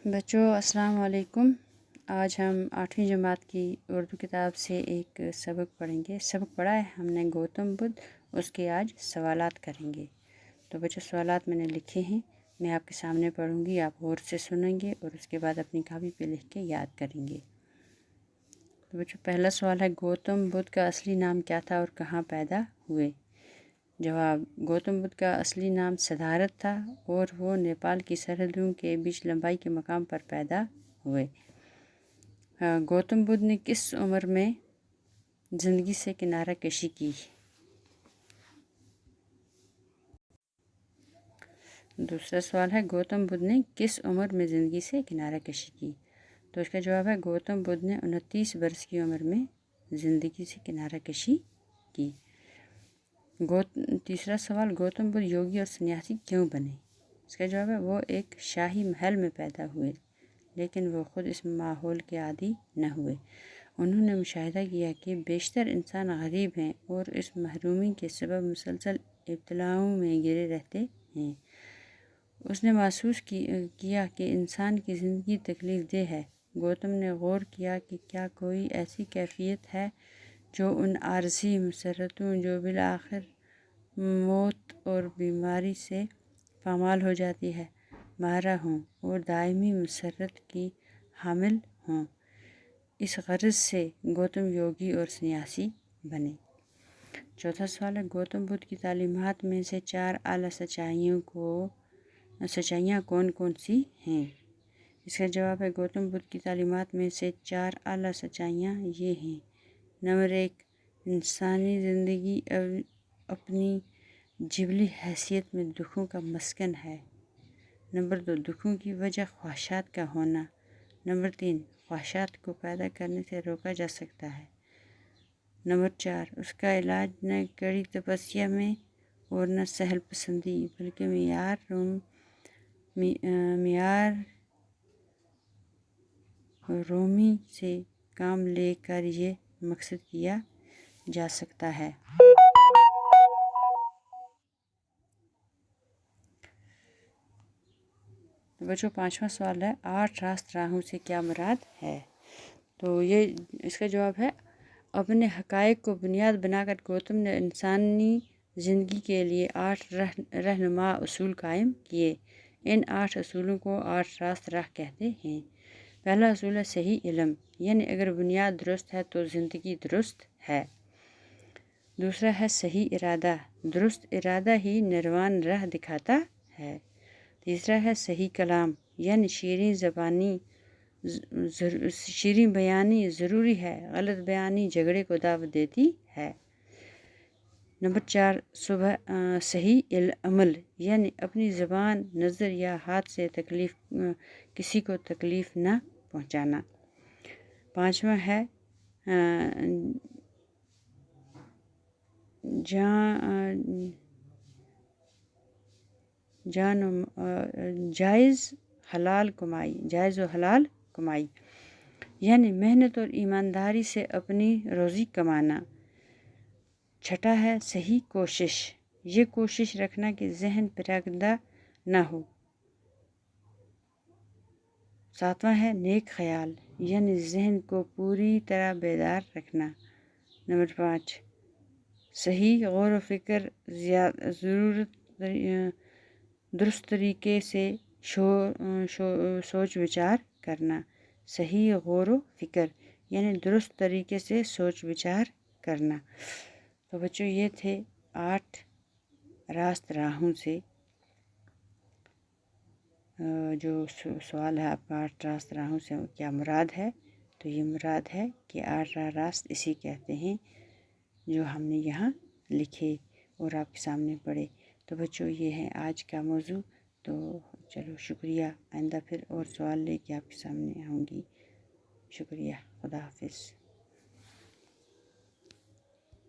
بچوں السلام علیکم۔ آج ہم 8ویں جماعت کی اردو کتاب سے ایک سبق پڑھیں گے۔ سبق پڑھا ہے ہم نے گوتم بدھ، اس کے آج سوالات کریں گے۔ تو بچوں سوالات میں نے لکھے ہیں، میں آپ کے سامنے پڑھوں گی، آپ غور سے سنیں گے اور اس کے بعد اپنی کاپی پہ لکھ کے یاد کریں گے۔ تو بچوں پہلا سوال ہے، گوتم بدھ کا اصلی نام کیا تھا اور کہاں پیدا ہوئے؟ جواب، گوتم بدھ کا اصلی نام سدھارتھ تھا اور وہ نیپال کی سرحدوں کے بیچ لمبائی کے مقام پر پیدا ہوئے۔ گوتم بدھ نے کس عمر میں زندگی سے کنارہ کشی کی؟ دوسرا سوال ہے، گوتم بدھ نے کس عمر میں زندگی سے کنارہ کشی کی؟ تو اس کا جواب ہے، گوتم بدھ نے 29 برس کی عمر میں زندگی سے کنارہ کشی کی۔ تیسرا سوال، گوتم بدھ یوگی اور سنیاسی کیوں بنے؟ اس کا جواب ہے، وہ ایک شاہی محل میں پیدا ہوئے لیکن وہ خود اس ماحول کے عادی نہ ہوئے۔ انہوں نے مشاہدہ کیا کہ بیشتر انسان غریب ہیں اور اس محرومی کے سبب مسلسل ابتلاؤں میں گرے رہتے ہیں۔ اس نے محسوس کیا کہ انسان کی زندگی تکلیف دہ ہے۔ گوتم نے غور کیا کہ کیا کوئی ایسی کیفیت ہے جو ان عارضی مسرتوں جو بالآخر موت اور بیماری سے پامال ہو جاتی ہے مارا ہوں اور دائمی مسرت کی حامل ہوں۔ اس غرض سے گوتم یوگی اور سنیاسی بنے۔ چوتھا سوال ہے، گوتم بدھ کی تعلیمات میں سے 4 اعلیٰ سچائیاں کون کون سی ہیں؟ اس کا جواب ہے، گوتم بدھ کی تعلیمات میں سے 4 اعلیٰ سچائیاں یہ ہیں۔ نمبر 1، انسانی زندگی اپنی جبلی حیثیت میں دکھوں کا مسکن ہے۔ نمبر 2، دکھوں کی وجہ خواہشات کا ہونا۔ نمبر 3، خواہشات کو پیدا کرنے سے روکا جا سکتا ہے۔ نمبر 4، اس کا علاج نہ کڑی تپسیا میں اور نہ سہل پسندی بلکہ معیار رومی سے کام لے کر یہ مقصد کیا جا سکتا ہے۔ بچوں 5واں سوال ہے، 8 راست راہوں سے کیا مراد ہے؟ تو اس کا جواب ہے، اپنے حقائق کو بنیاد بنا کر گوتم نے انسانی زندگی کے لیے 8 رہنما اصول قائم کیے۔ ان 8 اصولوں کو 8 راست راہ کہتے ہیں۔ پہلا اصول ہے صحیح علم، یعنی اگر بنیاد درست ہے تو زندگی درست ہے۔ دوسرا ہے صحیح ارادہ، درست ارادہ ہی نروان راہ دکھاتا ہے۔ تیسرا ہے صحیح کلام، یعنی شیریں بیانی ضروری ہے، غلط بیانی جھگڑے کو دعوت دیتی ہے۔ نمبر 4، صحیح عمل، یعنی اپنی زبان، نظر یا ہاتھ سے کسی کو تکلیف نہ پہنچانا۔ 5واں ہے جائز و حلال کمائی، یعنی محنت اور ایمانداری سے اپنی روزی کمانا۔ 6واں ہے صحیح کوشش، یہ کوشش رکھنا کہ ذہن پراگندہ نہ ہو۔ 7واں ہے نیک خیال، یعنی ذہن کو پوری طرح بیدار رکھنا۔ نمبر 5، صحیح غور و فکر، درست طریقے سے سوچ وچار کرنا۔ صحیح غور و فکر یعنی درست طریقے سے سوچ وچار کرنا۔ تو بچوں یہ تھے 8 راست راہوں سے جو سوال ہے آپ کا، 8 راست راہوں سے کیا مراد ہے؟ تو یہ مراد ہے کہ 8 راست اسی کہتے ہیں جو ہم نے یہاں لکھے اور آپ کے سامنے پڑھے۔ تو بچوں یہ ہے آج کا موضوع۔ تو چلو شکریہ، آئندہ پھر اور سوال لے کے آپ کے سامنے آؤں گی۔ شکریہ، خدا حافظ۔